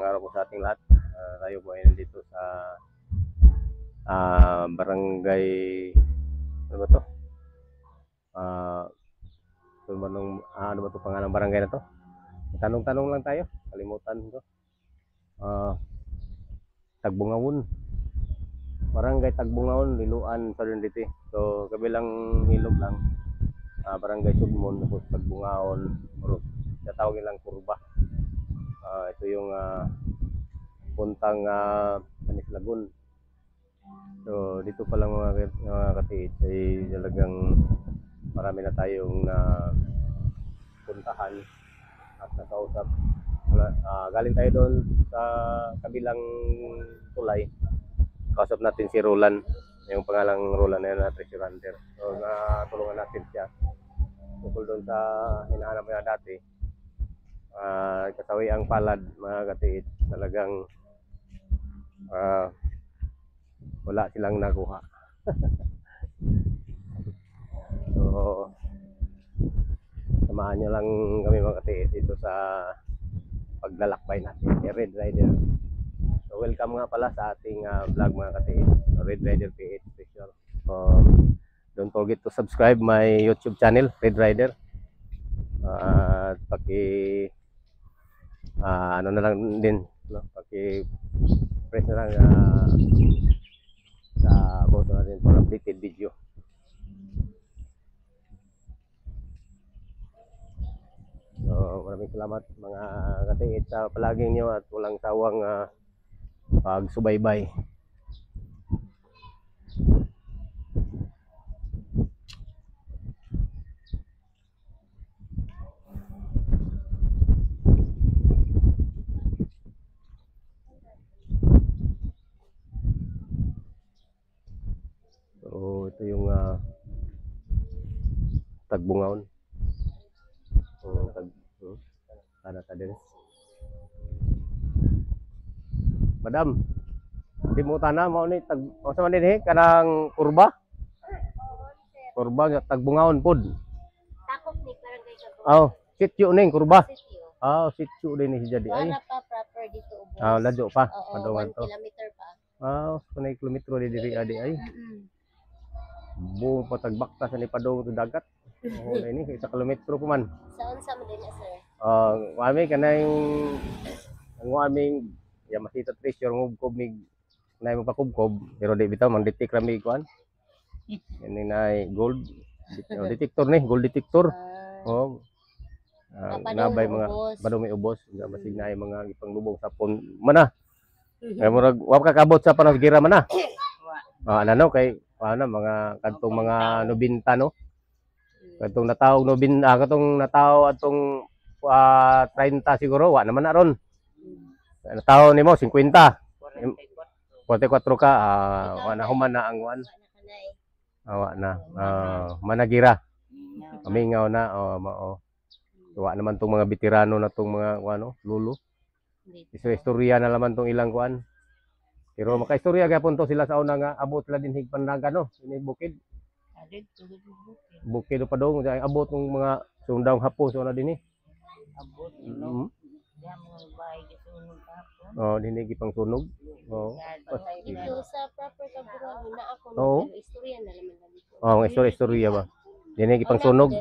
araw po sa ating lahat. Tayo po ay nandito sa barangay, ano ba to? Ano ba to pangalan ng barangay na to? Tanong-tanong lang tayo, kalimutan ko. Tagbungawon. Barangay Tagbungawon, Liloan, Southern Leyte. So, kabilang ilog lang. Barangay Sugmon, tapos Tagbungawon, tatawagin lang Kurba. Ito yung puntang Anis Lagun. So, dito pa lang mga katiit ay talagang marami na tayong puntahan at nakausap. Galing tayo doon sa kabilang tulay. Kausap natin si Roland, yung pangalang Roland na yun, treasure hunter. So, natulungan natin siya tungkol doon sa hinahanap niya dati. Kasawi ang palad, mga katiit, talagang wala silang nakuha. So, samahan nyo lang kami mga katiit dito sa paglalakbay natin si Red Rider. So, welcome nga pala sa ating vlog mga katiit, Red Rider PH Special. Don't forget to subscribe my YouTube channel, Red Rider. At ano na lang din, no? Press na lang sa button natin for updated video. So, maraming salamat mga katiit sa palaging nyo at walang sawang pagsubaybay. So, ito yung Tagbungawon. Sana ta din. Madam, di mo tanah mau ni sa man dinhi kanang Kurba? Kurba nga Tagbungawon pud. Takop ni barangay Tagbungawon. Sityo ning Kurba. Sityo din ni jadi ay. Wala pa proper dito ubos. Ladyo pa. Padungan to. 1 kilometer pa. Kunay kilometro di diri adi ay. Buong patagbakta sa ni padung to dagat. Ini sa kilometro pa man. Saan sa man din sir? Kami kanang ang aming masita treasure ngubkob mig nay magpakubkob pero di bitaw mang detect rami kuan. Yan nay gold detector ni, gold detector. Nabay mga badong may ubos, nga masig na mga ipanglubong sa pon mana. Kay murag wa ka kabot sa panahon gira mana. Ano kay ano mga kadtong mga 90 no. Kadtong nataw 90 kadtong nataw atong 30 siguro wa naman na ron. Nataw nimo 50. 44 ka wa na human na ang wan. Wa na. Managira. Amingaw na wa naman tong mga veterano na tong mga lulo. Istorya na naman tong ilang kuan. Pero makaistorya gyapon to sila sa una nga abot sila din higpandaga no, ini bukid. Bukid pa dong abot ng mga sundang hapon so na dinhi. Abot no. Dinhi gipang sunog. Ito sa proper Tagbungawon na ako no, istorya na naman dito. Istorya ba. Dinhi gipang sunog.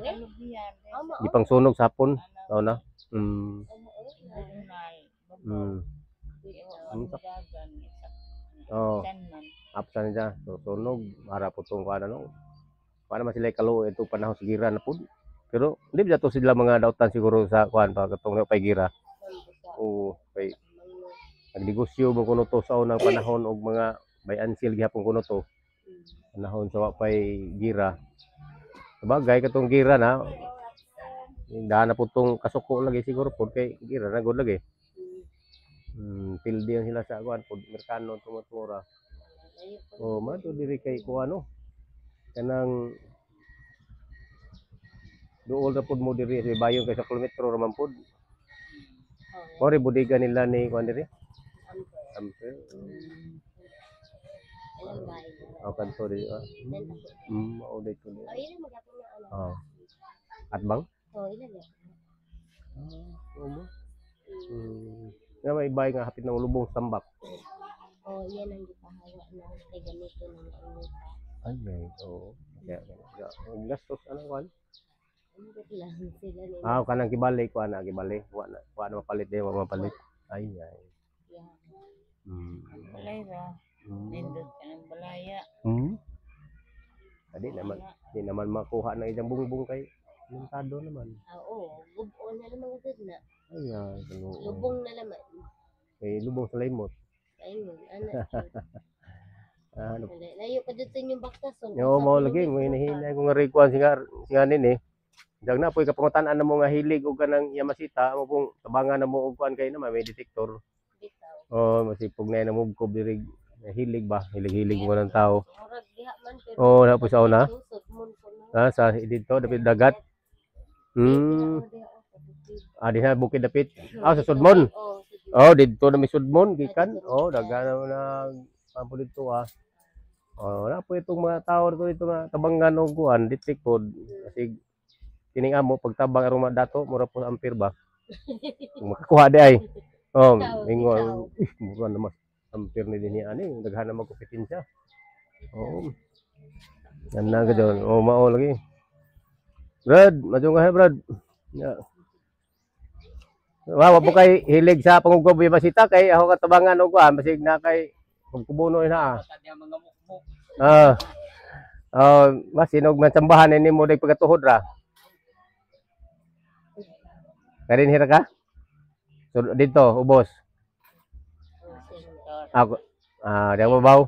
Gipang sunog sa hapon. Na. Apsan niya. So, sunog. Para po itong ano. Paano man sila ikaluo itong panahon sa gira na po. Pero hindi ba ito sila mga dautan siguro sa kuan pa katong pay gira. Kay nagnegosyo mo kuno to sa unang panahon og mga bayansil gihapon kuno to. Panahon sa pay gira. Sabagay katong gira na daan na po itong kasuko lagi siguro po kay gira na good lagi. Pildi sila sa kuan pod merkano tumura. Mato diri kay kuano kanang duol na pod mo diri sa bayon kay sa kilometro ra man pod. Ori bodega nila ni kuan diri. Amper. Kanto diri. Mao dito ni. Ila magapon na ano. Atbang? Ila. nga may bay nga hapit ng lubong sa tambak. O yan ang gipahawa na kay ganito ng inita. Ay, oo. Kaya, ang gastos, ano, kwan? Ambot lang sila nila. Kanang kibali, kwan na, kibali. Wa na mapalit, wa mapalit. Ay. Yeah. Balay ra. Nindot ka ng balaya. Di naman makuha ng isang bungbong kay limitado naman. Oo, gubon na naman gud na. Ay, Lubong na naman. lubong sa limot. Ayun, anak. Layo pa dito yung baktason. Yo mo lagi mo hinahinay ko nga rekuan singa nini. Dag na poy kapangutan-an mo nga hilig og kanang Yamasita mo kung tabangan na mo og kuan kay na may detektor. Bitaw. Masipog na namugkob diri hilig ba, hilig mo ng tao. Murag diha man pero. Na po sa una. Susod mo na. Sa dito dapit dagat. Diha bukid dapit. Sa Sudmon. Dito na may Sudmon gikan. Daghan na pampo dito na po itong mga tao dito nga tabangan og kuan detektor kasi kining amo pagtabang aron dato mura po ampere ba. Makakuha di ay. Ingon mura na mas ampere ni dinhi ani daghan na magkompetensya. Yan na gud. Mao lagi. Brad, madungay Brad. Yeah. Wa po kay hilig sa panguggob Yamasita kay ako katabangan og kuan basig na kay pagkubuno na masinog man sambahan ni mo day pagatuhod ra. Karin hira ka? So, dito ubos. Ako di mo baw.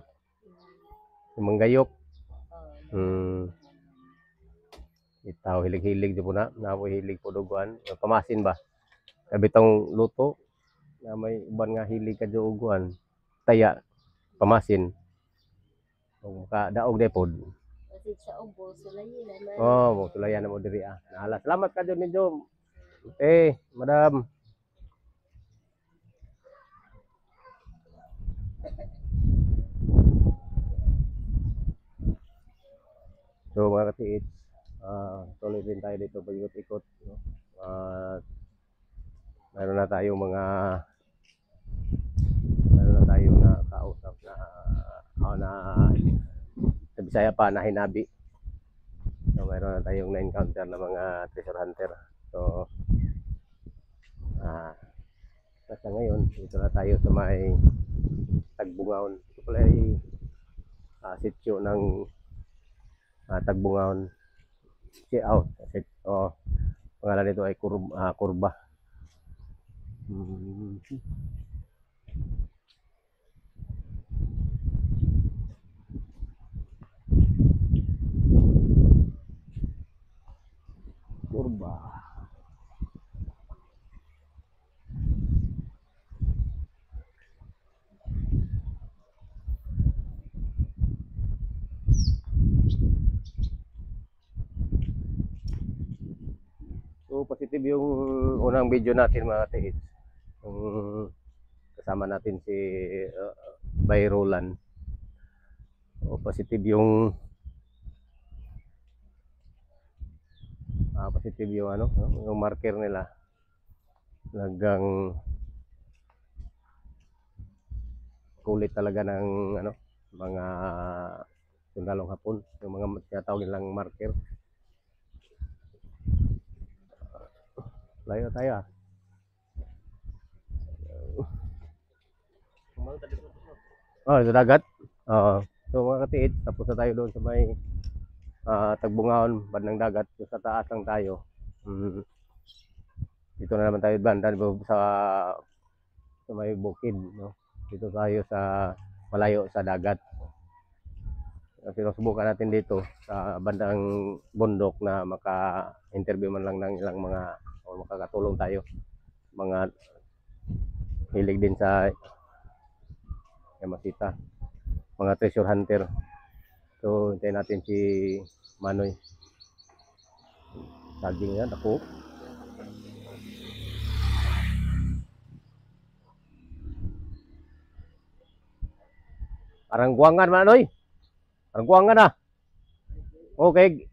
Manggayok. Itaw hilig-hilig di po na po hilig po duguan pamasin ba kabitong luto na may uban nga hilig ka duguan taya pamasin o ka daog depod Kasi sa ubos sulayin naman. mo sulayan mo diri Naala salamat ka jud ninyo madam. So mga katiit, tuloy din tayo dito pag-ikot-ikot, no? Meron na tayong na kausap na sa Bisaya pa na hinabi. So meron na tayong na-encounter na mga treasure hunter. So basta ngayon dito na tayo sa may Tagbungaon. Ito pala ay sityo ng Tagbungaon. Pangalan nito ay Kurba. Kurba. So positive yung unang video natin mga tiits. Kasama natin si Bay Roland. Positive yung yung marker nila. Talagang kulit talaga ng mga sundalong Hapon, yung mga tinatawag nilang marker. Layo tayo sa dagat. So mga katiit, tapos na tayo doon sa may Tagbungaon, bandang dagat. So, sa taas lang tayo. Dito na naman tayo bandan sa may bukid, no? Dito tayo sa malayo sa dagat. Sinusubukan natin dito sa bandang bundok na maka-interview man lang ng ilang mga o makakatulong tayo mga hilig din sa Yamasita, mga treasure hunter. So hintayin natin si Manoy. Saging yan ako. Parang guwangan Manoy. Parang guwangan na. Okay,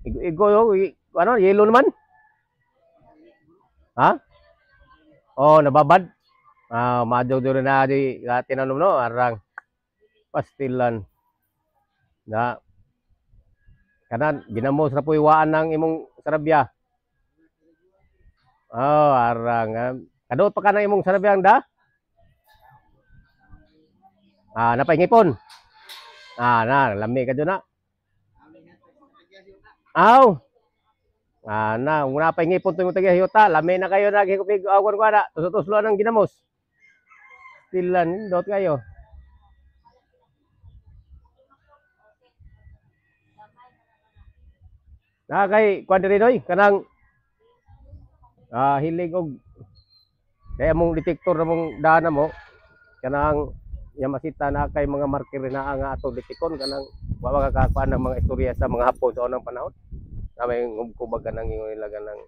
yellow naman. Ha? Nababad. Madyo dito na di tinanom no, arang pastilan. Na kanan ginamos na po iwaan ng imong sarabya. Arang. Kadot pa ka ng imong sarabyang da? Napaingipon. Lami ka dyan na. Aw. Napaingipon to yung taga-hiyota. Lami na kayo naghikupig awan ko na. Tuslo-tuslo ng ginamos. Stilan, dot kayo. Kay kwadrinoy kanang hilig og kaya mong detektor na mong dana mo kanang yamasita na kay mga marker na nga ato detekon kanang wa makakakuan ng mga istorya sa mga Hapon sa unang panahon na may kubag kanang ingon nila kanang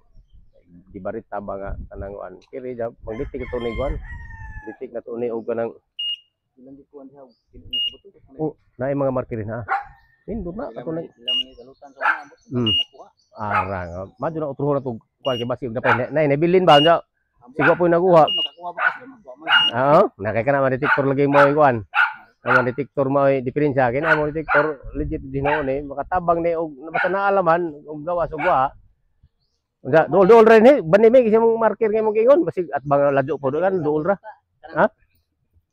gibarita ba nga kanang an kiri jab magdetek to ni guan detek na to ni og kanang ilang gikuan diha na mga marker na Nindot na ato na. Arang. Madyo na utro na to kuan kay basig na pa nabilin ba nya. Sigo po nakuha. Nakay ka na detektor lagi mo kuan. Ang detektor mo diferensya kay na mo detektor legit din ni makatabang ni og basta naalaman og gawas og wa. Dool ra ni bani may kasi mong marker ngay mong gingon basig at bang ladyo po kan dool ra.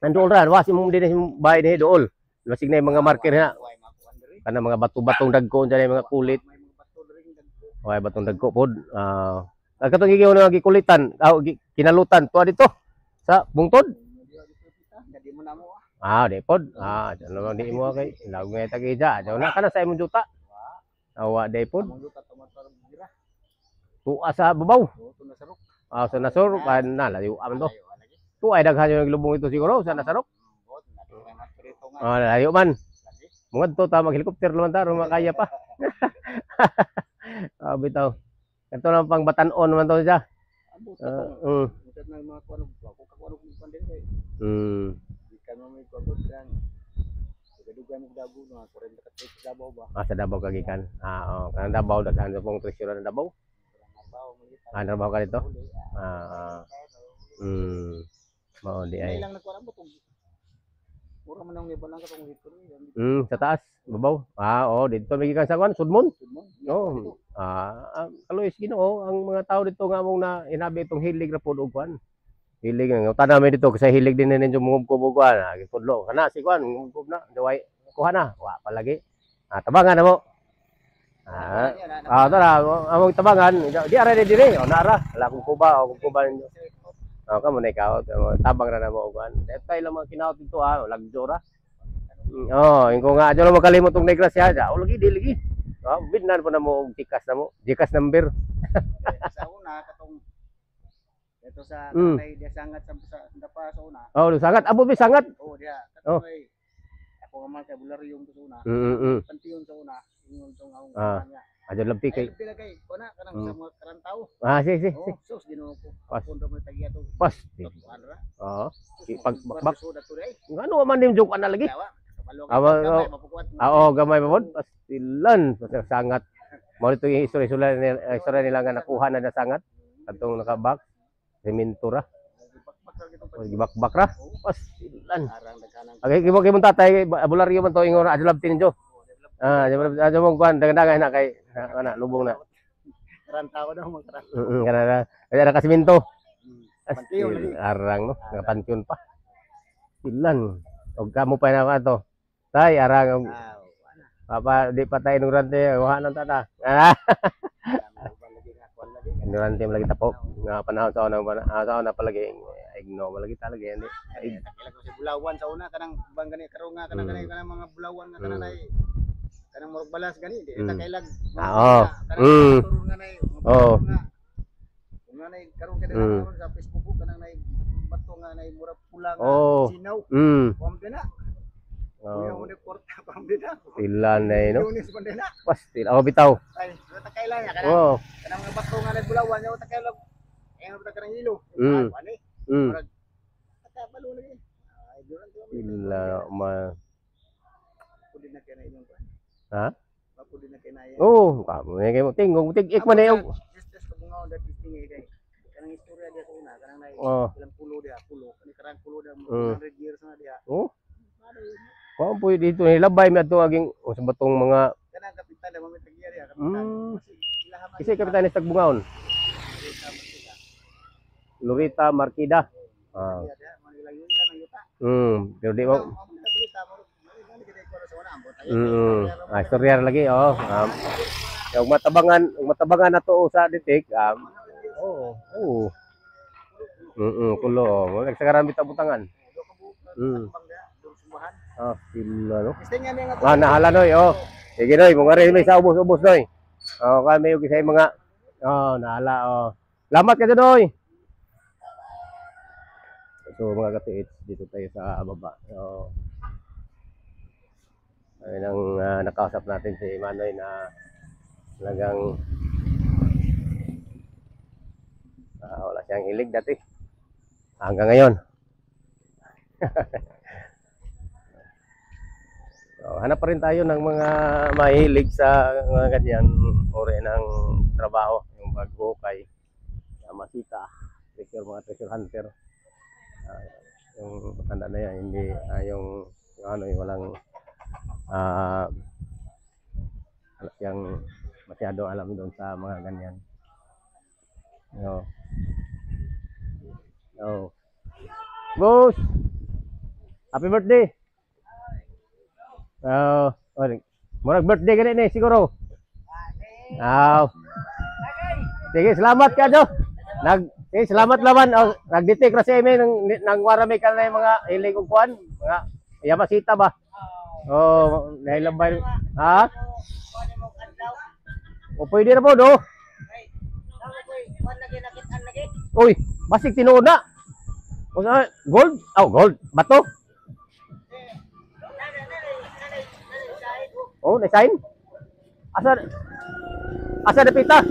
Ang dool ra was imong dinhi bay ni dool. Basig na mga marker na. Kana mga bato-batong dagko diyan mga kulit. Batong dagko pod. Katong gigiyon nga gikulitan, kinalutan tuwa dito sa bungtod. Di pod. Ano di mo kay lago nga tagija. Daw na kana sa imong juta. Awa di pod. Tuwa sa babaw. Sa nasor kan na layo aman to. Tuwa daghan yung naglubong ito siguro sa nasarok. Layo man. Mga to ta mag-helicopter naman ta, makaya pa. Bitaw. Ito lang pang batanon naman to siya. Sa Davao kagikan. Kanang Davao daghan sa pong treasure ng Davao. Trabaho ka dito? Mao di ay. Sa taas, babaw. Dito may gikan sa kwan, Sudmon. Kaloy Ginoo ang mga tao dito nga mong na inabi itong hilig ra pod og kwan. Hilig nga tanan mi dito kasi hilig din ninyo mungub og kwan. Gipudlo kana si kwan mungub na, daway kuha na. Wa palagi. Tabangan na mo. Tara, among tabangan, di ara dire. Nara, ala kung kuba ninyo. Kamo na ikaw, tabang na na mo uban. Dito lang mga kinaot dito lagjora. Ingo nga adyo lang makalimot og negras ya. Lagi di lagi. Bidnan pa na mo og tikas na mo. Tikas number. Sa una katong ito sa kanay dia sangat sa dapa sa una. Sangat abo bi sangat. Dia katong ako man kay bularyo to sa una. Pantiyon sa una. Ingon tong awong niya. Adyo lampi kay. Pila kay kuna kanang sa mga karantaw. Si. Sus Ginoo ko. Punta mo tagiya to. Pas. Pag ngano man nim joke ana lagi. Gamay pa pod. Pastilan sangat. Mao dito yung istorya nila nga nakuha na na sangat. Kadtong nakabak. Sementura. Gibakbak ra. Pastilan. Gibok imong tatay bularyo man to ingon adyo lampi ninyo. Adyo mong kuan dagan-dagan na kay ana lubong na. Karantaw daw mga karantaw. Kana na kasiminto. Arang no, nga pantion pa. Ilan. Og kamo pa na to. Tay arang. Papa di patay ignorante, wa nang tata. Ignorante lagi tapo nga panahon sa unang na palagi igno lagi talaga yan. Kailan ko si Bulawan sa una kanang bang gani karon nga kanang mga Bulawan nga kanang kanang murag balas gani di ta kailag. Turun nga nay. Nga nay karon kada sa Facebook kanang nay bato nga nay murag pula nga sinaw. Pamdena. Yung porta pamdena. Ilan na no. Lunis pamdena. Pastil ako bitaw. Ay, ta kailan ya kanang mga bato nga nay Bulawan yo ta kailag. Ta kanang hilo. Ani. Murag ta balo lagi. Ay, Ila ma. Pudi na kay na inyong kuan. Pudi na kay na. Kamo kay mo tingog ik man Just ko bungaw dat tingay kay. Kanang istorya dia sa una kanang kanang nay Oh. ilang pulo dia, pulo. Kani karang pulo dia, Mm. 100 years na dia. Oh. Kung po dito nilabay mi ato aging sa batong mga Kanang kapitan dia mamit dia dia, kapitan. Mm. Kasi ilaha man. kasi kapitan ni Tagbungaon, Lorita Marquida. Ah. Dia dia, man ilang yun lang yuta. Pero di mo. Ang balita mo, mali gani ko sa wala ambot. Ah, istorya lagi oh. Yung matabangan na to sa ditik. Oo. Oo. Kulo. Mo nagsagaran bitaw butangan. Sila no. Nahala noy oh. Sige noy, mga rin may sa ubos-ubos noy. Kami yung isa mga nahala oh. Salamat ka noy. So mga katiit, dito tayo sa baba. Ayun ang nakausap natin si Manoy na talagang wala siyang hilig dati. Hanggang ngayon. So, hanap pa rin tayo ng mga mahilig sa mga ganyan uri ng trabaho. Yung paghukay, masita, mga treasure hunter. Yung matanda na yan, hindi yung ano yung walang wala siyang masyado alam doon sa mga ganyan. Boss! Happy birthday! Murag birthday ganit ni siguro. Sige, salamat ka Jo. Salamat laman. Nag-detect ra si Eme nang warami ka na yung mga hilig kong kuan, mga yamasita ba? Nahilambay. Ha? O pwede na po do. Uy, basig tinuod na. Gold? Gold. Bato? Na-sign? Asa dapita?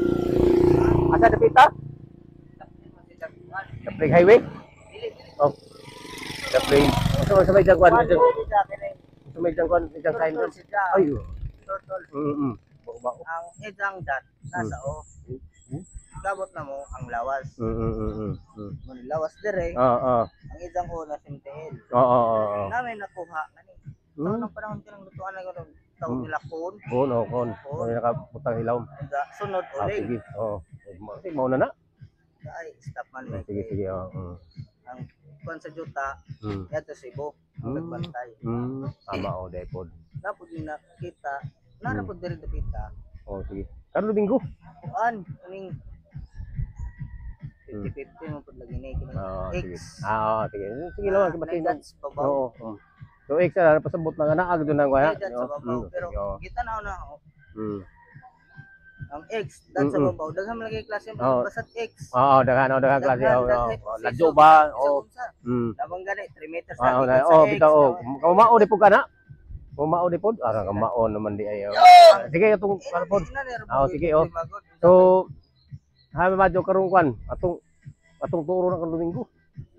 Kaprig highway? Kaprig. Sa may jangkwan. Sa may jangkwan, isang sign doon. Ay. Ang edang dat nasa o. Dabot na mo ang lawas. Ngunit lawas dire. Ang edang o na simtihil. Namin nakuha kani. So nang panahon ka ng lutuan na gano'n, tawag nila kon. Kon. Nakaputang hilaw. Sunod uling. Sige. Sige, mauna na. Ay, stop man. Sige. Ang kon sa juta, yato si Bo, ang nagbantay. Tama o, depod. Napod nakita, narapod din nakita. Sige. Karo Domingo? Kuan, kuning 50-50 mo po lagi na ito. Sige. Sige. Sige lang, kibatin. That's babaw. So, X na pasabot na naag doon ang wala. That's babaw. Pero kita na ang X, that's babaw. Daghang malagay klase mo basat X. Daghang klase. Ladyo ba? Labang gani 3 meters bitaw. Kamao di po kana. Kamao di po. Kamao naman di ayo. Sige atong kalpon. Sige So, ha madyo karong kwan. Atong turo na kan Domingo.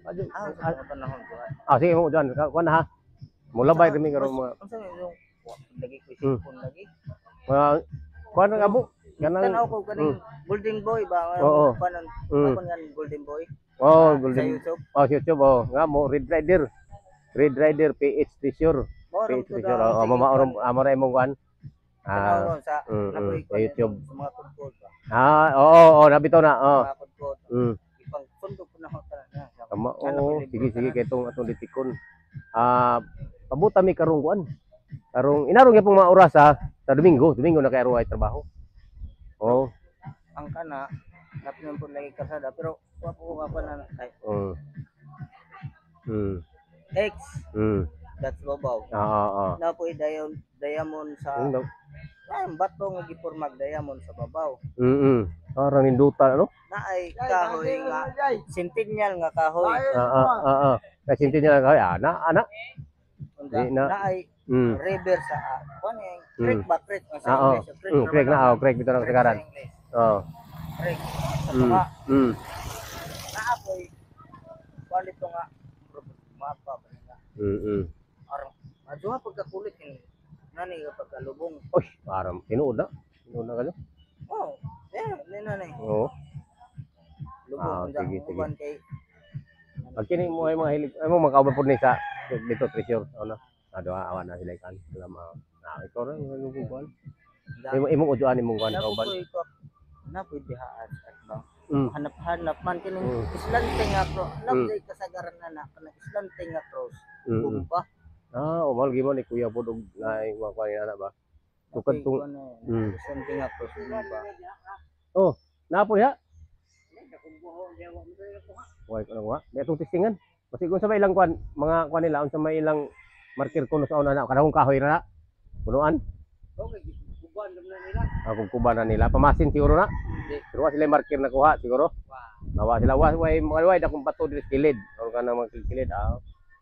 Madyo. Sige mo diyan. Kwan ha. Mula bay kami karong mga. Unsa yung lagi ko sipon lagi? Kwan nga abo. Tanaw ko kaning Golden Boy ba? Panon nga Golden Boy. Golden. Sa YouTube. YouTube. Nga mo Red Rider PH Treasure. PH Treasure. Amara imong kwan. Sa YouTube. Sa mga football ba? Nabitaw na. Mga football. Ipang sundo ko na ho Sige kay atong ditikon. Pabuta mi karong kuan. Karong inarong gyapon mga oras sa Domingo na kay ay trabaho. Ang kana napin po lagi kasada pero wa po ka pa na ay. X. That's babaw. Na po diamond sa bato nga gipormag diamond sa babaw. Parang ninduta no? Naay kahoy nga centennial nga kahoy. Kasi centennial nga kahoy ana. Naay river sa creek ba creek sa English. Creek bitaw na kasagaran. Creek. Sa tunga. Naapoy. Kuan dito nga mapa ba nga. Aron adto pagkakulit ni nani nga pagkalubong. Oy, parang tinuod na kanyo. Nena na. Oo. Lubong Sige. kay Pag kini mo ay mga hilig, ay mo makauban po ni sa dito treasure, ano? Ado awan na sila kan. Alam mo. Na ito rin yung kuan. Imong uduan imong kuan kauban. Na pwede haas at bang Mm. hanap-hanap man kining islante nga pro. Labday kasagaran na kanang islante nga cross. Mm. Ba? Ah, umal gimo ni Kuya Budog na mga kuan ana ba. Tukad tung islante nga cross ba? Oh, napo ya. Why ko wa? May itong testingan. Kasi kung sa may ilang kuan, mga kuan nila unsa may ilang marker kuno sa una na kanang kahoy na. Punuan. Okay, kuban na nila. Kung kuban na nila, pamasin siguro na. Pero wa sila marker na kuha siguro. Nawa sila way dakong bato dili kilid. O kana mga kilid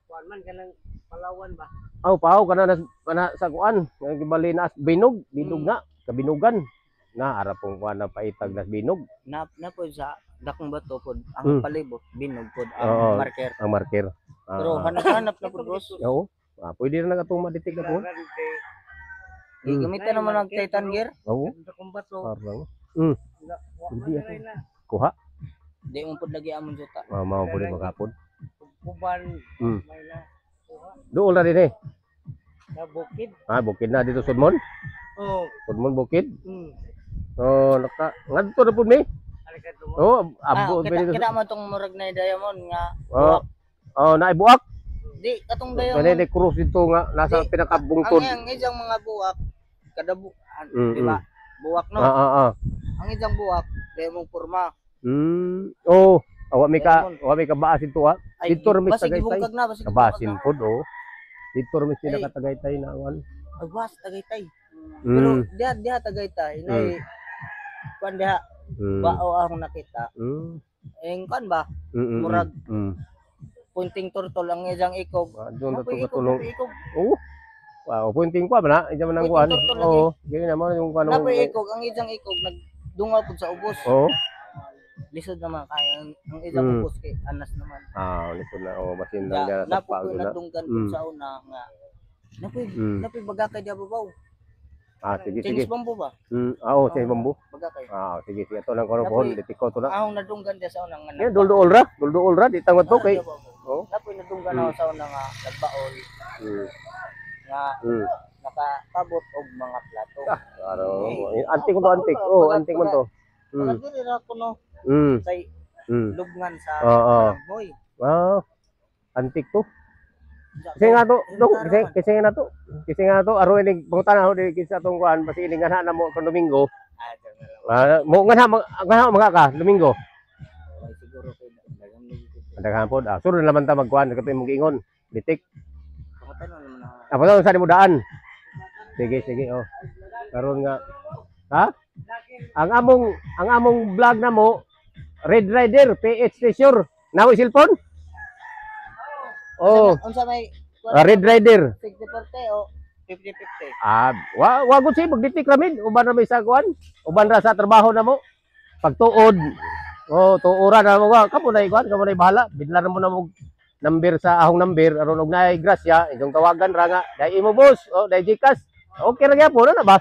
Kuan man kanang Palawan ba? Aw pao kana sa kuan, gibali na binog, binog nga, kabinugan. Na ara pong kuan na paitag na binog. Na po sa dakong bato pod ang palibot binog pod Oo, ang marker. Ang marker. Pero hanap-hanap na pod boss. Oo. Pwede na natong maditig na po. Gamitan naman ang Titan gear. Oo. Dakong bato. Parang. Hindi ako. Kuha. Di mo pod lagi amon juta. Mao po ni magapon. Kuban may na. Doon na din eh. Na bukid. Bukid na dito Sudmon. Oh. Sudmon bukid. Hmm. Ngadto na po ni. Alika tumo. Abo dito. Kita mo tong murag na diamond nga. Naibuak. Di katong Kani diamond. ni cross dito nga nasa pinakabungtod. Ang isang mga buwak kada di ba? Buwak no. Ang isang buwak diamond porma. Awa may ka baas ito ha. Dito rin may tagaytay. Kabasin po Dito rin may pinakatagaytay na awan. Bas tagaytay. Pero diha tagaytay na kuan diha bao akong nakita. Kan ba? Murag punting turtol ang isang ikog. Doon na tulong. Wow, punting pa ba na? Isa man ang kuan. Ganyan naman yung kuan. Napoy ikog, ang isang ikog nagdungaw pud sa ubos. Lisod naman kaya ang isang ubos kay anas naman. Lisod na. Masin lang dyan sa pag na. Nadunggan pud sa una nga. Napoy bagakay diha babaw. Sige. Chinis bambu ba? Chinis bambu. Bagakay. Sige. Ito lang ko pohon. Ditiko to na. Ahong nadunggan diha sa una nga. Yan, dulduol ra. Di tangot to kay. Napoy nadunggan ako sa una nga nagbaol. Nga nakakabot og mga plato. Antik ko to, antik. Antik man to. Dili ra ko no. Say lubngan sa boy. Antik to. Kasi nga to, aro ini pangutan ako di kisa tong kuan basi ini ngana na mo kan Domingo. Mo ngana mga ka Domingo. Siguro kay Daghan pod. Suro naman ta magkuan katoy mong giingon. Bitik. pangutan naman na. Apa to sa mo daan? Sige. Karon nga ang among vlog na mo Red Rider PH Treasure. Nawo cellphone? Unsa may Red Rider. 60% o 50-50. Wagod siya magditik ramin. Uban ra may sa kuan. Uban ra sa trabaho na mo. Pagtuod. Tuuran na mo. Kamo na ikuan, kamo na bahala. Bidla na mo na mo number sa ahong number aron og naay grasya inyong tawagan ra nga. Dai imo boss. Dai Gcash. Okay ra gyapon na ba?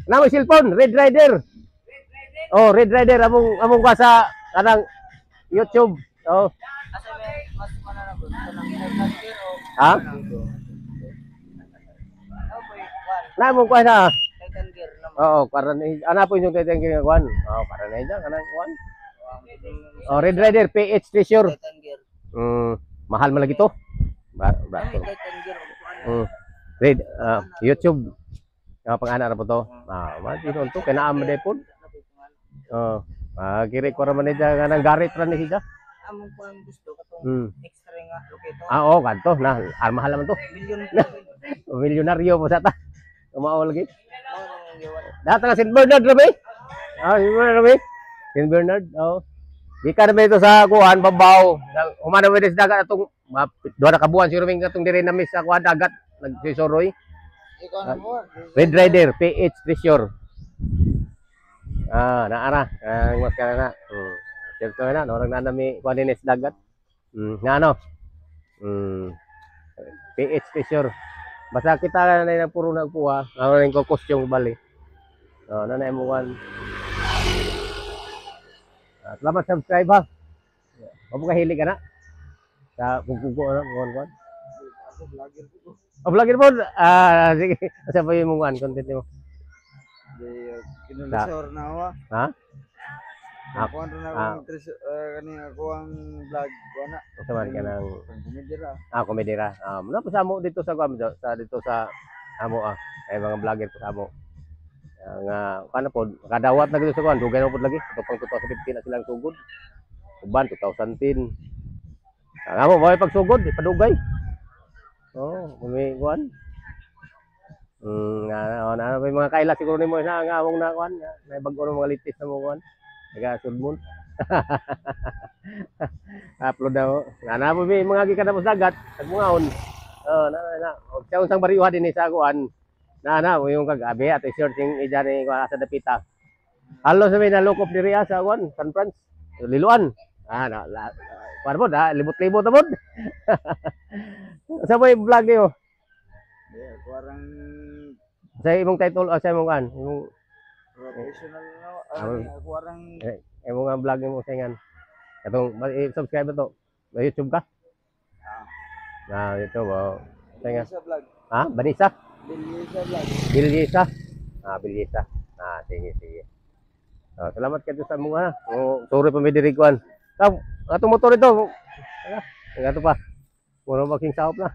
Na may cellphone, Red Rider. Red Rider among ka sa kanang YouTube. Asa may mas mananabot kanang Titan gear o Na mo kuan na. Titan gear naman. Para ana po yung Titan gear kuan. Para na ida kanang kuan. Red Rider PH Treasure. Titan gear. Mahal man lagi to. Titan gear o Red YouTube. Pang-ana ra po to. Mati to kay naa man pod. Kiri ko ra man ida kanang garit ra ni siya. Among kuan gusto katong extra nga locator. Kanto na. Mahal naman to. Milyon. Milyonaryo po sa ta. Umao lagi. Ang giwan. Data na St. Bernard rabi. St. Bernard. Di ka naman ito sa kuhan, babaw. Umana mo sa dagat atong doon na kabuhan si Ruming atong dire na miss sa kuhan dagat. Nagsisuroy. Ikaw na mo. Red Rider, PH Treasure. Naara. Mas ka na. Certo na, orang na nami kuhan din sa dagat. PH Treasure. Basta kita na yung puro nagpuha. Ano rin ko costume bali. Nanay mo kuhan. Salamat subscribe ha. O mo kahilig ka na? Sa kukuko ano, kuwan. Ako vlogger ko. O vlogger po. Sige. Asa pa yung mga content mo? Di kinulisor na ako. Ha? Ako ano na ako kani ako ang vlog ko na. Asa man ka ng Komedira. komedira. Muna po sa amo dito sa kuwan dito sa amo ay mga vlogger po sa amo. Nga kana po kadawat na gito sa kuwan, dugay na po lagi. Ito pang 2015 na silang sugod. Uban 2010. Ang amo may pagsugod, ipadugay. Kuwan. Na may mga kaila siguro nimo na nga among na kuan, may bag-o ng mga litis na mo kuan. Taga Sudmon. Upload daw. Na po may mga gikan mo dagat, tagmungaon. Og sa unsang bariyuha din sa kuan. Mo yung kagabi at searching ija ni kuan sa dapita. Halo sa may nalukop diri sa kuan, San Franz. Liluan. Kuan po libot-libot ta pod. Sa may vlog niyo. Parang Sa imong title sa imong kan, imong professional na ako parang imong vlog mo sa ingan. Katong subscribe to. Sa YouTube ka? YouTube sa ingan. sa vlog. Banisa? Bilyesa vlog. Bilyesa. Bilyesa. Sige. Salamat kayo sa mga sorry pa may diriguan. Atong motor ito. Nga to pa. Muna maging saop na.